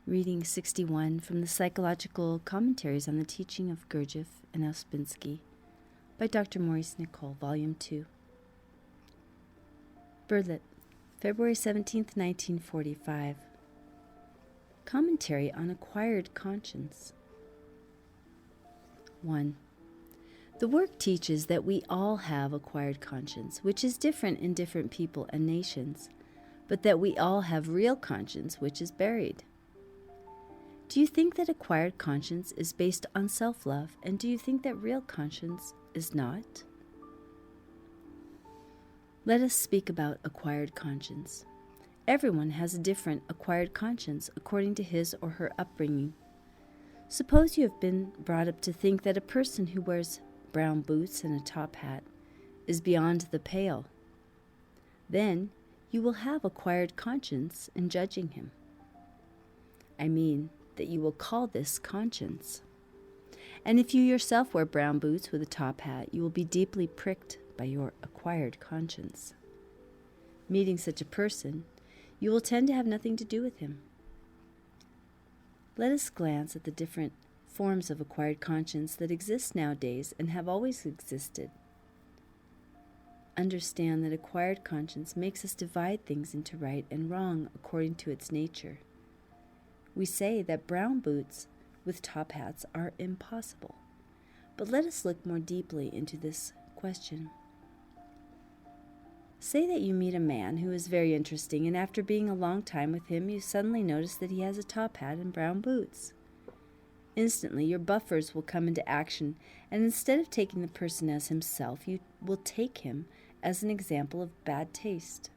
Reading 61 from the Psychological Commentaries on the Teaching of Gurdjieff and Ouspensky by Dr. Maurice Nicoll, Volume 2. Berlin, February 17th, 1945. Commentary on Acquired Conscience. 1. The work teaches that we all have acquired conscience, which is different in different people and nations, but that we all have real conscience, which is buried. Do you think that acquired conscience is based on self-love, and do you think that real conscience is not? Let us speak about acquired conscience. Everyone has a different acquired conscience according to his or her upbringing. Suppose you have been brought up to think that a person who wears brown boots and a top hat is beyond the pale. Then you will have acquired conscience in judging him. I mean that you will call this conscience. And if you yourself wear brown boots with a top hat, you will be deeply pricked by your acquired conscience. Meeting such a person, you will tend to have nothing to do with him. Let us glance at the different forms of acquired conscience that exist nowadays and have always existed. Understand that acquired conscience makes us divide things into right and wrong according to its nature. We say that brown boots with top hats are impossible. But let us look more deeply into this question. Say that you meet a man who is very interesting, and after being a long time with him, you suddenly notice that he has a top hat and brown boots. Instantly, your buffers will come into action, and instead of taking the person as himself, you will take him as an example of bad taste.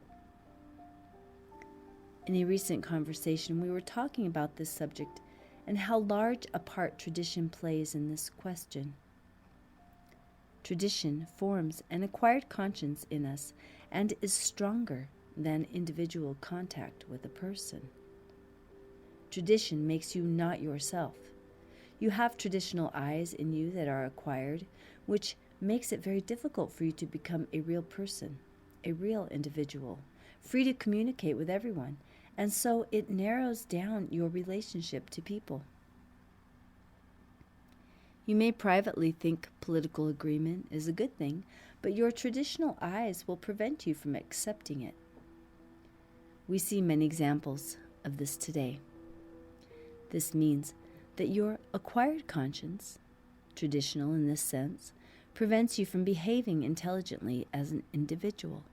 In a recent conversation, we were talking about this subject and how large a part tradition plays in this question. Tradition forms an acquired conscience in us and is stronger than individual contact with a person. Tradition makes you not yourself. You have traditional eyes in you that are acquired, which makes it very difficult for you to become a real person, a real individual, free to communicate with everyone, and so it narrows down your relationship to people. You may privately think political agreement is a good thing, but your traditional eyes will prevent you from accepting it. We see many examples of this today. This means that your acquired conscience, traditional in this sense, prevents you from behaving intelligently as an individual.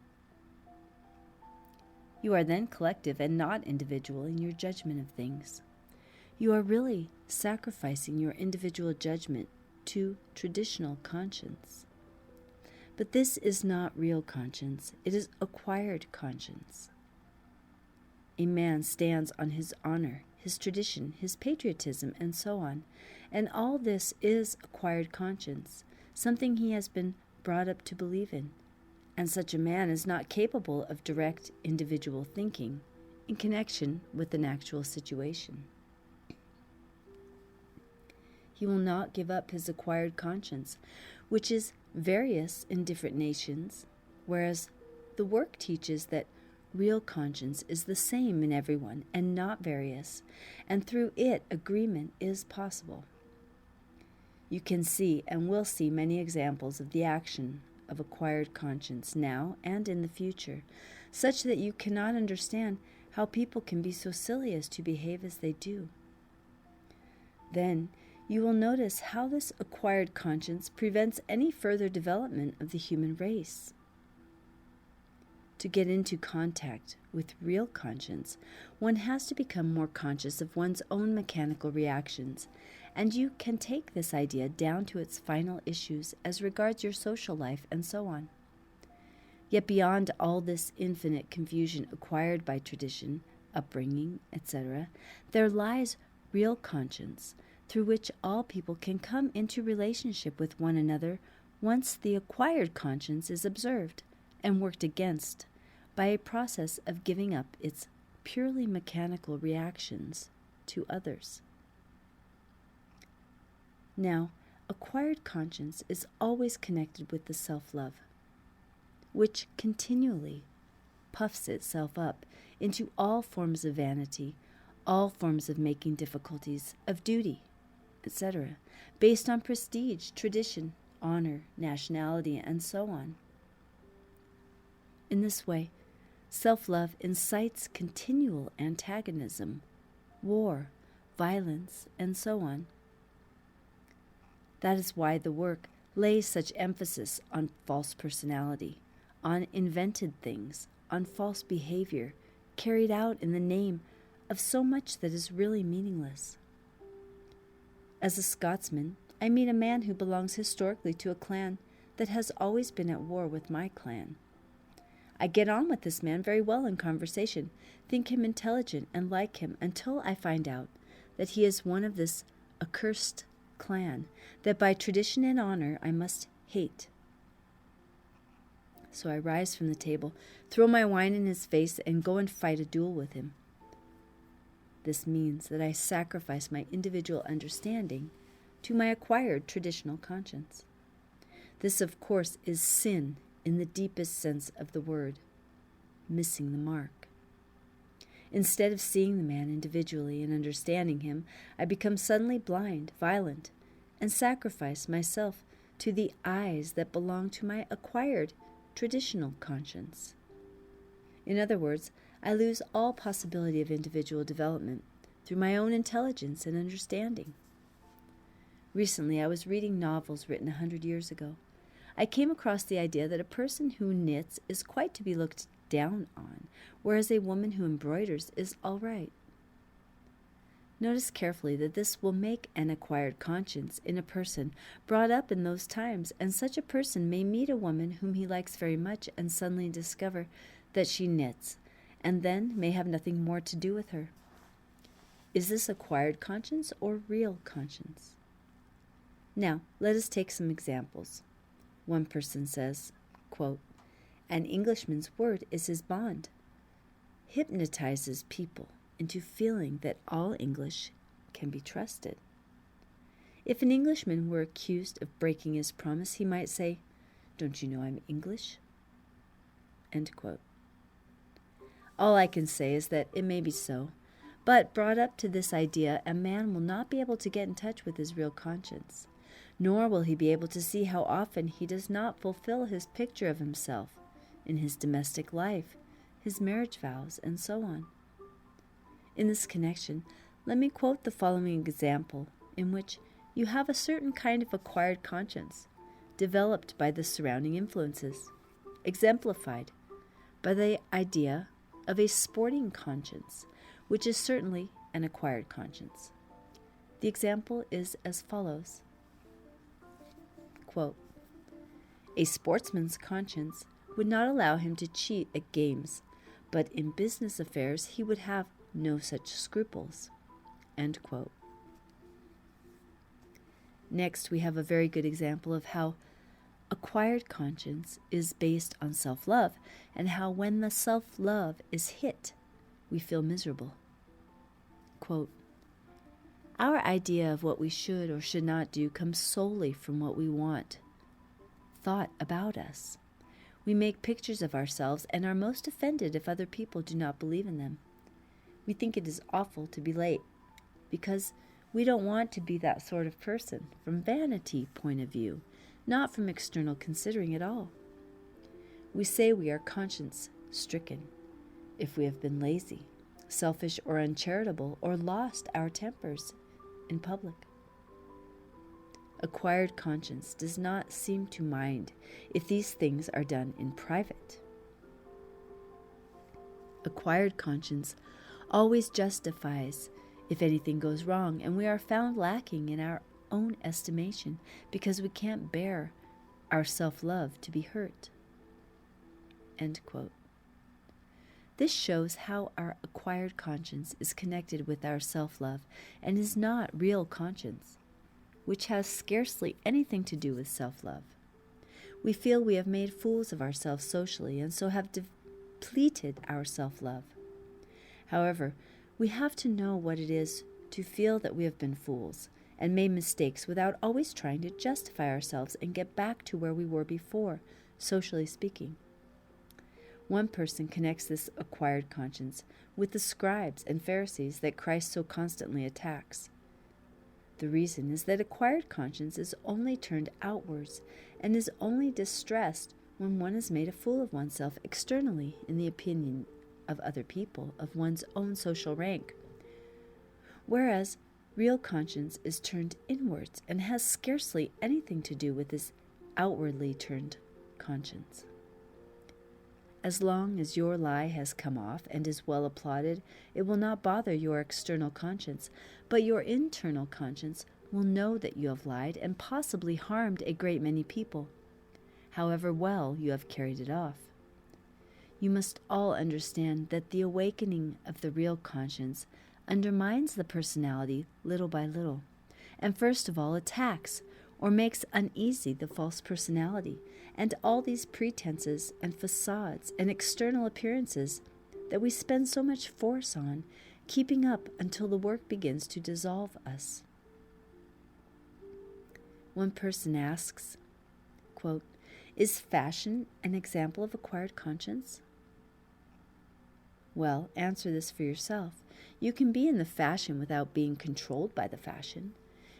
You are then collective and not individual in your judgment of things. You are really sacrificing your individual judgment to traditional conscience. But this is not real conscience, it is acquired conscience. A man stands on his honor, his tradition, his patriotism, and so on, and all this is acquired conscience, something he has been brought up to believe in. And such a man is not capable of direct individual thinking in connection with an actual situation. He will not give up his acquired conscience, which is various in different nations, whereas the work teaches that real conscience is the same in everyone and not various, and through it agreement is possible. You can see and will see many examples of the action of acquired conscience now and in the future, such that you cannot understand how people can be so silly as to behave as they do. Then you will notice how this acquired conscience prevents any further development of the human race. To get into contact with real conscience, one has to become more conscious of one's own mechanical reactions, and you can take this idea down to its final issues as regards your social life and so on. Yet beyond all this infinite confusion acquired by tradition, upbringing, etc., there lies real conscience, through which all people can come into relationship with one another once the acquired conscience is observed and worked against by a process of giving up its purely mechanical reactions to others. Now, acquired conscience is always connected with the self-love, which continually puffs itself up into all forms of vanity, all forms of making difficulties, of duty, etc., based on prestige, tradition, honor, nationality, and so on. In this way, self-love incites continual antagonism, war, violence, and so on. That is why the work lays such emphasis on false personality, on invented things, on false behavior, carried out in the name of so much that is really meaningless. As a Scotsman, I meet a man who belongs historically to a clan that has always been at war with my clan. I get on with this man very well in conversation, think him intelligent and like him until I find out that he is one of this accursed clan that by tradition and honor I must hate. So I rise from the table, throw my wine in his face, and go and fight a duel with him. This means that I sacrifice my individual understanding to my acquired traditional conscience. This, of course, is sin in the deepest sense of the word, missing the mark. Instead of seeing the man individually and understanding him, I become suddenly blind, violent, and sacrifice myself to the eyes that belong to my acquired traditional conscience. In other words, I lose all possibility of individual development through my own intelligence and understanding. Recently, I was reading novels written 100 years ago. I came across the idea that a person who knits is quite to be looked down on, whereas a woman who embroiders is all right. Notice carefully that this will make an acquired conscience in a person brought up in those times, and such a person may meet a woman whom he likes very much and suddenly discover that she knits, and then may have nothing more to do with her. Is this acquired conscience or real conscience? Now, let us take some examples. One person says, quote, "An Englishman's word is his bond. Hypnotizes people into feeling that all English can be trusted." If an Englishman were accused of breaking his promise, he might say, "Don't you know I'm English?" End quote. All I can say is that it may be so, but brought up to this idea, a man will not be able to get in touch with his real conscience, nor will he be able to see how often he does not fulfill his picture of himself in his domestic life, his marriage vows, and so on. In this connection, let me quote the following example in which you have a certain kind of acquired conscience, developed by the surrounding influences, exemplified by the idea of a sporting conscience, which is certainly an acquired conscience. The example is as follows. Quote, "A sportsman's conscience would not allow him to cheat at games, but in business affairs he would have no such scruples." End quote. Next, we have a very good example of how acquired conscience is based on self-love, and how when the self-love is hit, we feel miserable. Quote, "Our idea of what we should or should not do comes solely from what we want thought about us. We make pictures of ourselves and are most offended if other people do not believe in them. We think it is awful to be late, because we don't want to be that sort of person from vanity point of view, not from external considering at all. We say we are conscience-stricken if we have been lazy, selfish or uncharitable, or lost our tempers in public. Acquired conscience does not seem to mind if these things are done in private. Acquired conscience always justifies if anything goes wrong, and we are found lacking in our own estimation because we can't bear our self-love to be hurt." End quote. This shows how our acquired conscience is connected with our self-love and is not real conscience, which has scarcely anything to do with self-love. We feel we have made fools of ourselves socially and so have depleted our self-love. However, we have to know what it is to feel that we have been fools and made mistakes without always trying to justify ourselves and get back to where we were before, socially speaking. One person connects this acquired conscience with the scribes and Pharisees that Christ so constantly attacks. The reason is that acquired conscience is only turned outwards and is only distressed when one has made a fool of oneself externally in the opinion of other people of one's own social rank, whereas real conscience is turned inwards and has scarcely anything to do with this outwardly turned conscience. As long as your lie has come off and is well applauded, it will not bother your external conscience, but your internal conscience will know that you have lied and possibly harmed a great many people, however well you have carried it off. You must all understand that the awakening of the real conscience undermines the personality little by little, and first of all attacks or makes uneasy the false personality, and all these pretenses and facades and external appearances that we spend so much force on, keeping up until the work begins to dissolve us. One person asks, quote, "Is fashion an example of acquired conscience?" Well, answer this for yourself. You can be in the fashion without being controlled by the fashion.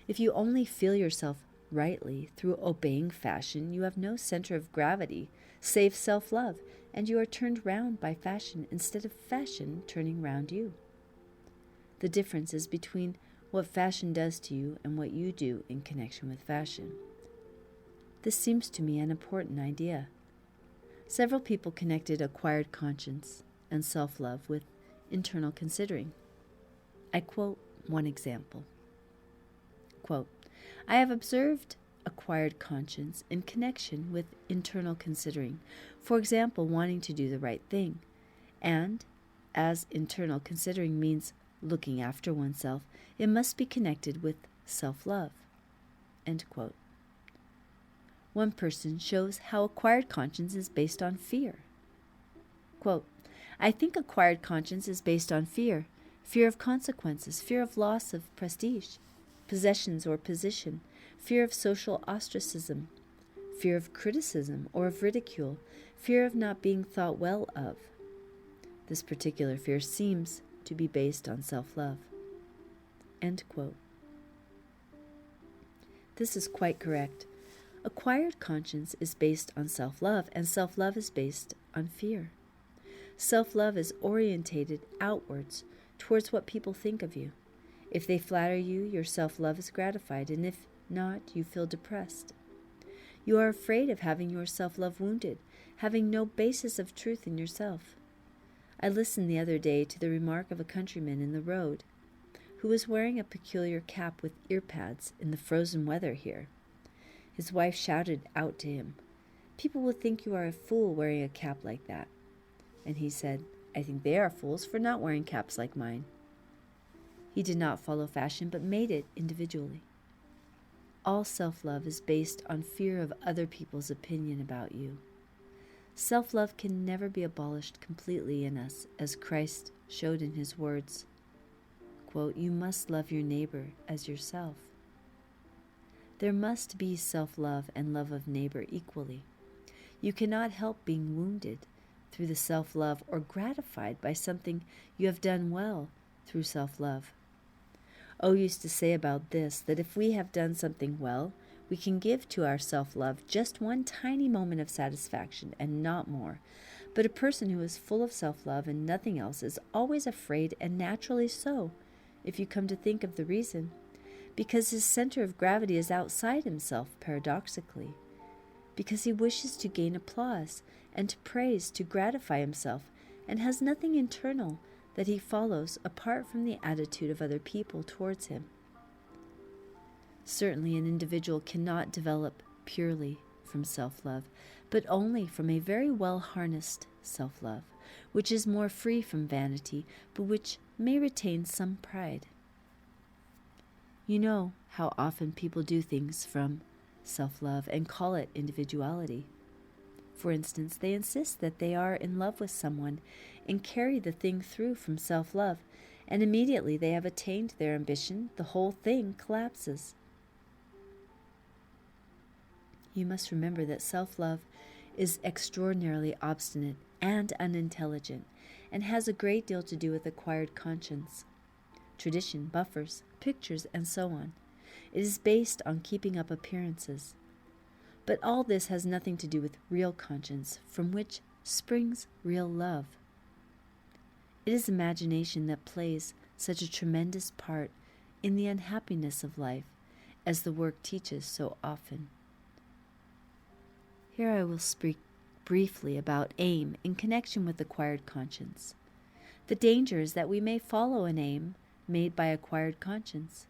If you only feel yourself rightly through obeying fashion, you have no center of gravity save self-love, and you are turned round by fashion instead of fashion turning round you. The difference is between what fashion does to you and what you do in connection with fashion. This seems to me an important idea. Several people connected acquired conscience and self-love with internal considering. I quote one example. Quote, "I have observed acquired conscience in connection with internal considering, for example, wanting to do the right thing, and as internal considering means looking after oneself, it must be connected with self-love." End quote. One person shows how acquired conscience is based on fear. Quote, "I think acquired conscience is based on fear of consequences, fear of loss of prestige, possessions or position, fear of social ostracism, fear of criticism or of ridicule, fear of not being thought well of. This particular fear seems to be based on self-love." End quote. This is quite correct. Acquired conscience is based on self-love, and self-love is based on fear. Self-love is orientated outwards towards what people think of you. If they flatter you, your self-love is gratified, and if not, you feel depressed. You are afraid of having your self-love wounded, having no basis of truth in yourself. I listened the other day to the remark of a countryman in the road who was wearing a peculiar cap with ear pads in the frozen weather here. His wife shouted out to him, "People will think you are a fool wearing a cap like that." And he said, "I think they are fools for not wearing caps like mine." He did not follow fashion, but made it individually. All self-love is based on fear of other people's opinion about you. Self-love can never be abolished completely in us, as Christ showed in his words, quote, "You must love your neighbor as yourself." There must be self-love and love of neighbor equally. You cannot help being wounded through the self-love or gratified by something you have done well through self-love. O used to say about this that if we have done something well, we can give to our self-love just one tiny moment of satisfaction and not more. But a person who is full of self-love and nothing else is always afraid, and naturally so, if you come to think of the reason, because his center of gravity is outside himself, paradoxically, because he wishes to gain applause and praise to gratify himself, and has nothing internal that he follows apart from the attitude of other people towards him. Certainly an individual cannot develop purely from self-love, but only from a very well-harnessed self-love, which is more free from vanity, but which may retain some pride. You know how often people do things from self-love and call it individuality. For instance, they insist that they are in love with someone and carry the thing through from self-love, and immediately they have attained their ambition, the whole thing collapses. You must remember that self-love is extraordinarily obstinate and unintelligent, and has a great deal to do with acquired conscience. Tradition, buffers, pictures, and so on. It is based on keeping up appearances. But all this has nothing to do with real conscience, from which springs real love. It is imagination that plays such a tremendous part in the unhappiness of life, as the work teaches so often. Here I will speak briefly about aim in connection with acquired conscience. The danger is that we may follow an aim made by acquired conscience.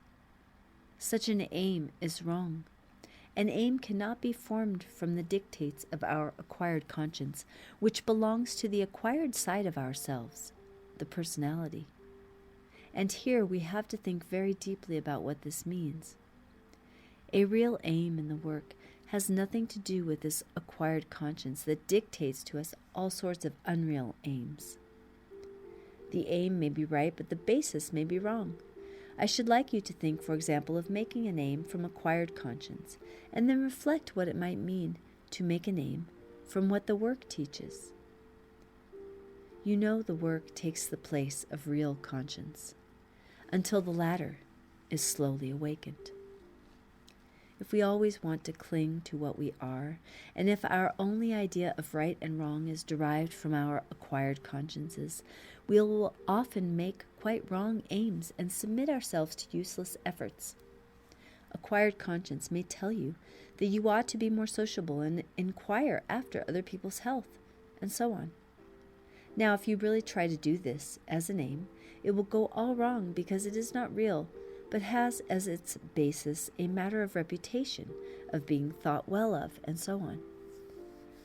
Such an aim is wrong. An aim cannot be formed from the dictates of our acquired conscience, which belongs to the acquired side of ourselves, the personality. And here we have to think very deeply about what this means. A real aim in the work has nothing to do with this acquired conscience that dictates to us all sorts of unreal aims. The aim may be right, but the basis may be wrong. I should like you to think, for example, of making an aim from acquired conscience, and then reflect what it might mean to make an aim from what the work teaches. You know the work takes the place of real conscience, until the latter is slowly awakened. If we always want to cling to what we are, and if our only idea of right and wrong is derived from our acquired consciences, we will often make quite wrong aims and submit ourselves to useless efforts. Acquired conscience may tell you that you ought to be more sociable and inquire after other people's health, and so on. Now, if you really try to do this as an aim, it will go all wrong because it is not real, but has as its basis a matter of reputation, of being thought well of, and so on.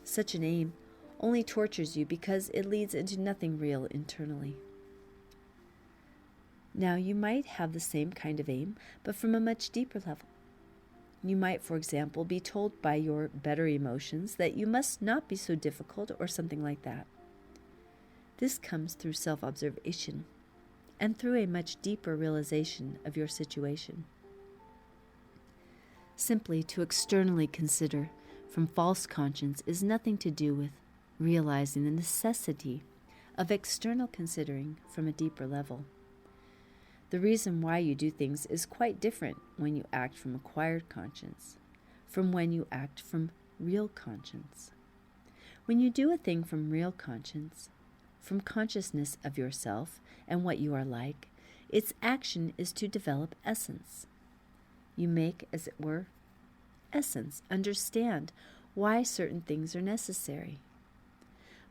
Such an aim only tortures you because it leads into nothing real internally. Now, you might have the same kind of aim, but from a much deeper level. You might, for example, be told by your better emotions that you must not be so difficult or something like that. This comes through self-observation and through a much deeper realization of your situation. Simply to externally consider from false conscience is nothing to do with realizing the necessity of external considering from a deeper level. The reason why you do things is quite different when you act from acquired conscience, from when you act from real conscience. When you do a thing from real conscience, from consciousness of yourself and what you are like, its action is to develop essence. You make, as it were, essence, understand why certain things are necessary.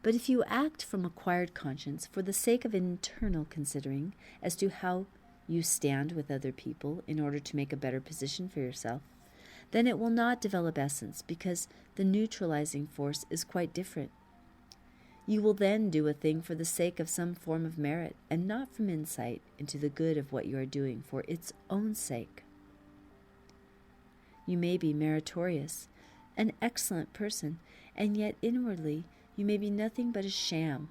But if you act from acquired conscience for the sake of internal considering as to how you stand with other people in order to make a better position for yourself, then it will not develop essence because the neutralizing force is quite different. You will then do a thing for the sake of some form of merit and not from insight into the good of what you are doing for its own sake. You may be meritorious, an excellent person, and yet inwardly you may be nothing but a sham,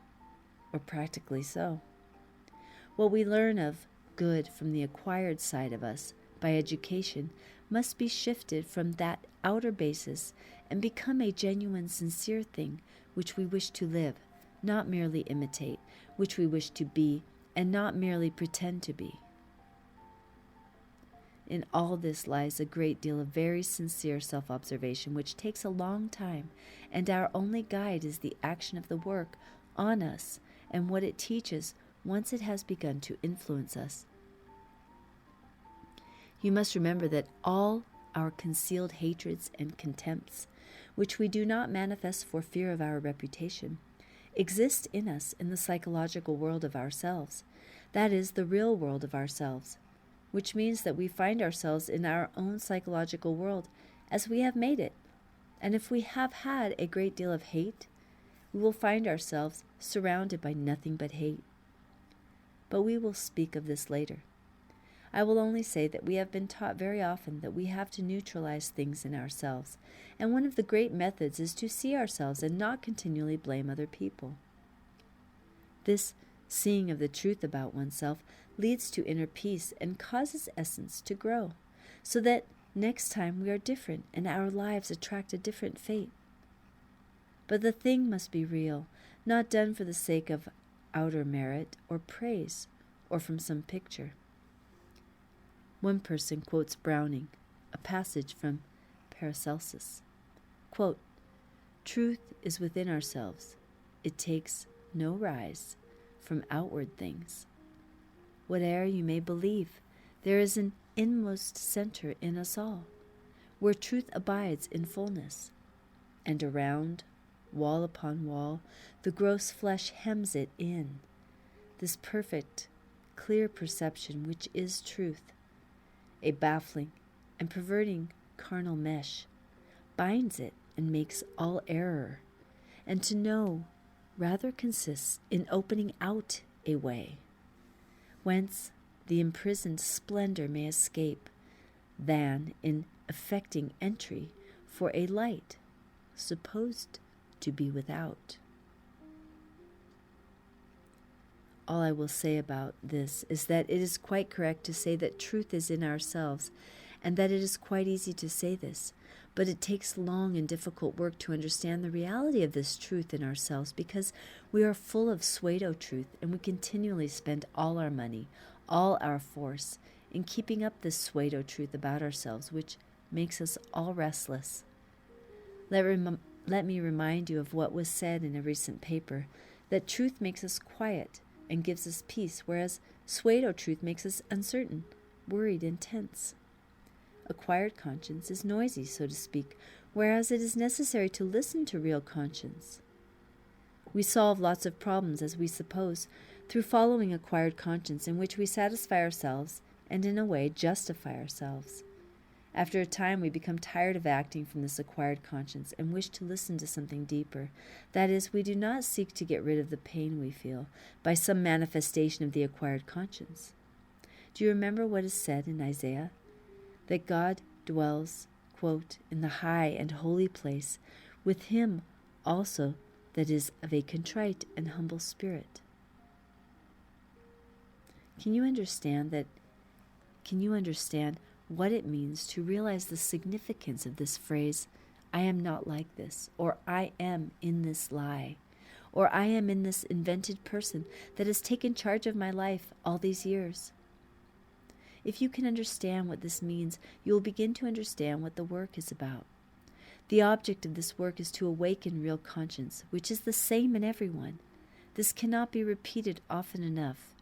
or practically so. What we learn of good from the acquired side of us by education must be shifted from that outer basis and become a genuine, sincere thing which we wish to live, not merely imitate, which we wish to be, and not merely pretend to be. In all this lies a great deal of very sincere self-observation, which takes a long time, and our only guide is the action of the work on us and what it teaches once it has begun to influence us. You must remember that all our concealed hatreds and contempts, which we do not manifest for fear of our reputation, exist in us in the psychological world of ourselves, that is, the real world of ourselves, which means that we find ourselves in our own psychological world as we have made it, and if we have had a great deal of hate, we will find ourselves surrounded by nothing but hate. But we will speak of this later. I will only say that we have been taught very often that we have to neutralize things in ourselves, and one of the great methods is to see ourselves and not continually blame other people. This seeing of the truth about oneself leads to inner peace and causes essence to grow, so that next time we are different and our lives attract a different fate. But the thing must be real, not done for the sake of outer merit or praise, or from some picture. One person quotes Browning, a passage from Paracelsus. Quote, "Truth is within ourselves. It takes no rise from outward things. Whate'er you may believe, there is an inmost center in us all, where truth abides in fullness, and around, wall upon wall, the gross flesh hems it in. This perfect, clear perception which is truth, a baffling and perverting carnal mesh, binds it and makes all error, and to know rather consists in opening out a way, whence the imprisoned splendor may escape, than in effecting entry for a light supposed to be without." All I will say about this is that it is quite correct to say that truth is in ourselves, and that it is quite easy to say this, but it takes long and difficult work to understand the reality of this truth in ourselves, because we are full of pseudo-truth, and we continually spend all our money, all our force, in keeping up this pseudo-truth about ourselves, which makes us all restless. Let me remind you of what was said in a recent paper, that truth makes us quiet and gives us peace, whereas pseudo-truth makes us uncertain, worried, and tense. Acquired conscience is noisy, so to speak, whereas it is necessary to listen to real conscience. We solve lots of problems, as we suppose, through following acquired conscience, in which we satisfy ourselves and, in a way, justify ourselves. After a time, we become tired of acting from this acquired conscience and wish to listen to something deeper. That is, we do not seek to get rid of the pain we feel by some manifestation of the acquired conscience. Do you remember what is said in Isaiah? That God dwells, quote, in the high and holy place, with him also that is of a contrite and humble spirit. Can you understand what it means to realize the significance of this phrase, "I am not like this," or "I am in this lie," or "I am in this invented person that has taken charge of my life all these years"? If you can understand what this means, you will begin to understand what the work is about. The object of this work is to awaken real conscience, which is the same in everyone. This cannot be repeated often enough.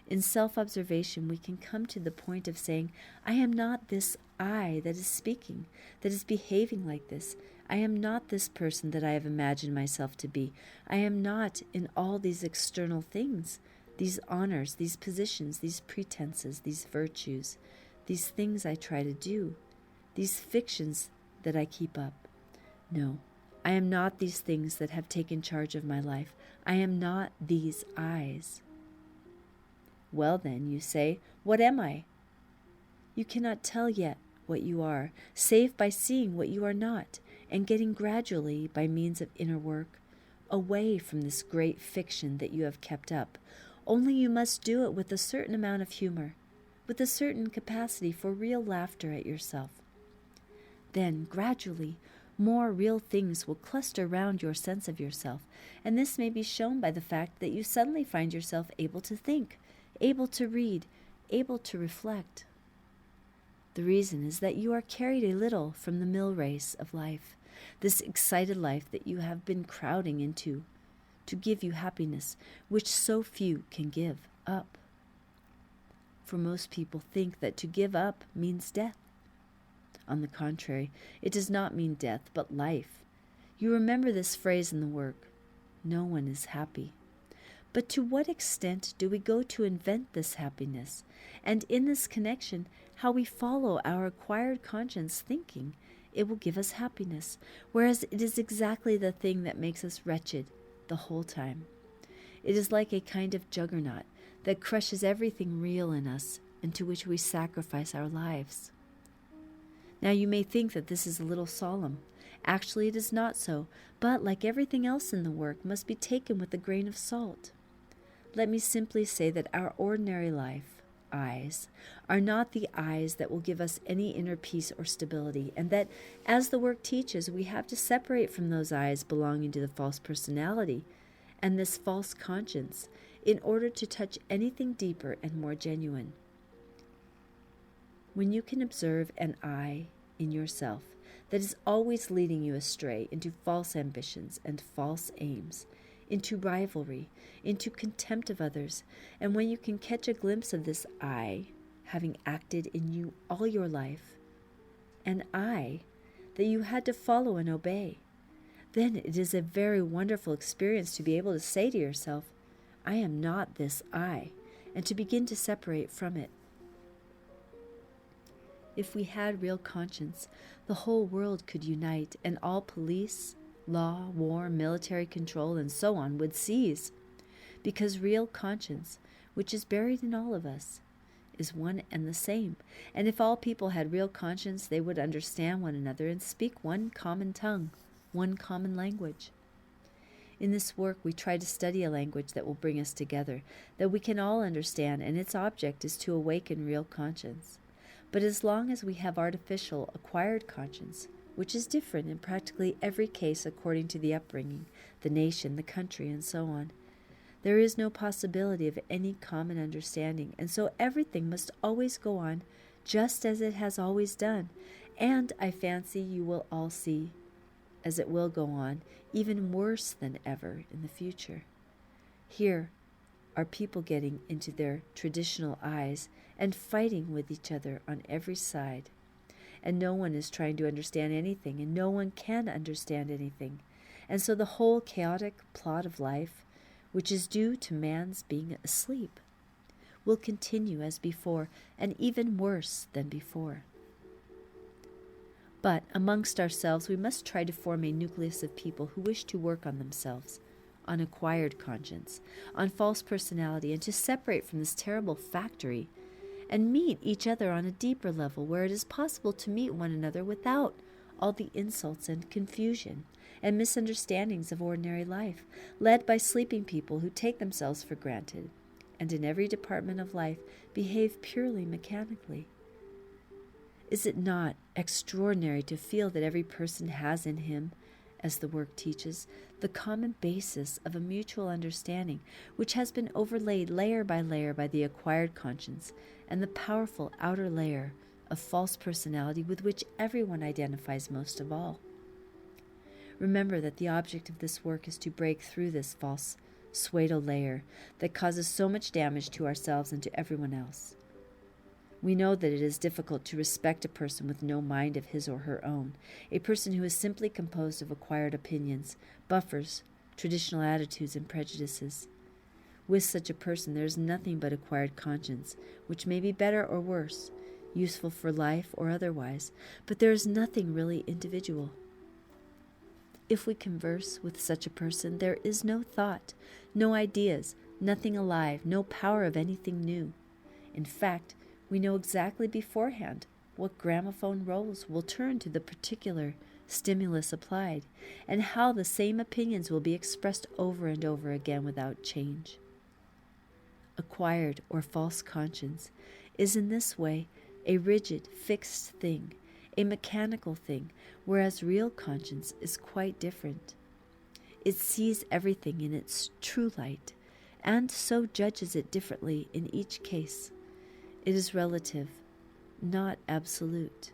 In self-observation, we can come to the point of saying, "I am not this I that is speaking, that is behaving like this. I am not this person that I have imagined myself to be. I am not in all these external things, these honors, these positions, these pretenses, these virtues, these things I try to do, these fictions that I keep up. No, I am not these things that have taken charge of my life. I am not these I's." Well then, you say, what am I? You cannot tell yet what you are, save by seeing what you are not, and getting gradually, by means of inner work, away from this great fiction that you have kept up. Only you must do it with a certain amount of humor, with a certain capacity for real laughter at yourself. Then, gradually, more real things will cluster round your sense of yourself, and this may be shown by the fact that you suddenly find yourself able to think, able to read, able to reflect. The reason is that you are carried a little from the mill race of life, this excited life that you have been crowding into, to give you happiness, which so few can give up. For most people think that to give up means death. On the contrary, it does not mean death, but life. You remember this phrase in the work, "No one is happy." But to what extent do we go to invent this happiness? And in this connection, how we follow our acquired conscience thinking it will give us happiness, whereas it is exactly the thing that makes us wretched the whole time. It is like a kind of juggernaut that crushes everything real in us and to which we sacrifice our lives. Now you may think that this is a little solemn. Actually, it is not so, but like everything else in the work, must be taken with a grain of salt. Let me simply say that our ordinary life, eyes, are not the eyes that will give us any inner peace or stability, and that, as the work teaches, we have to separate from those eyes belonging to the false personality, and this false conscience in order to touch anything deeper and more genuine. When you can observe an I in yourself that is always leading you astray into false ambitions and false aims, into rivalry, into contempt of others, and when you can catch a glimpse of this I having acted in you all your life, an I that you had to follow and obey, then it is a very wonderful experience to be able to say to yourself, I am not this I, and to begin to separate from it. If we had real conscience, the whole world could unite, and all police, law, war, military control, and so on would cease, because real conscience, which is buried in all of us, is one and the same. And if all people had real conscience, they would understand one another and speak one common tongue, one common language. In this work, we try to study a language that will bring us together, that we can all understand, and its object is to awaken real conscience. But as long as we have artificial, acquired conscience, which is different in practically every case according to the upbringing, the nation, the country, and so on, there is no possibility of any common understanding, and so everything must always go on just as it has always done, and I fancy you will all see, as it will go on, even worse than ever in the future. Here are people getting into their traditional eyes and fighting with each other on every side. And no one is trying to understand anything, and no one can understand anything. And so the whole chaotic plot of life, which is due to man's being asleep, will continue as before, and even worse than before. But amongst ourselves we must try to form a nucleus of people who wish to work on themselves, on acquired conscience, on false personality, and to separate from this terrible factory and meet each other on a deeper level where it is possible to meet one another without all the insults and confusion and misunderstandings of ordinary life, led by sleeping people who take themselves for granted and in every department of life behave purely mechanically. Is it not extraordinary to feel that every person has in him, as the work teaches, the common basis of a mutual understanding which has been overlaid layer by the acquired conscience and the powerful outer layer of false personality with which everyone identifies most of all? Remember that the object of this work is to break through this false pseudo layer that causes so much damage to ourselves and to everyone else. We know that it is difficult to respect a person with no mind of his or her own, a person who is simply composed of acquired opinions, buffers, traditional attitudes, and prejudices. With such a person there is nothing but acquired conscience, which may be better or worse, useful for life or otherwise, but there is nothing really individual. If we converse with such a person, there is no thought, no ideas, nothing alive, no power of anything new. In fact, we know exactly beforehand what gramophone rolls will turn to the particular stimulus applied, and how the same opinions will be expressed over and over again without change. Acquired or false conscience is in this way a rigid, fixed thing, a mechanical thing, whereas real conscience is quite different. It sees everything in its true light, and so judges it differently in each case. It is relative, not absolute.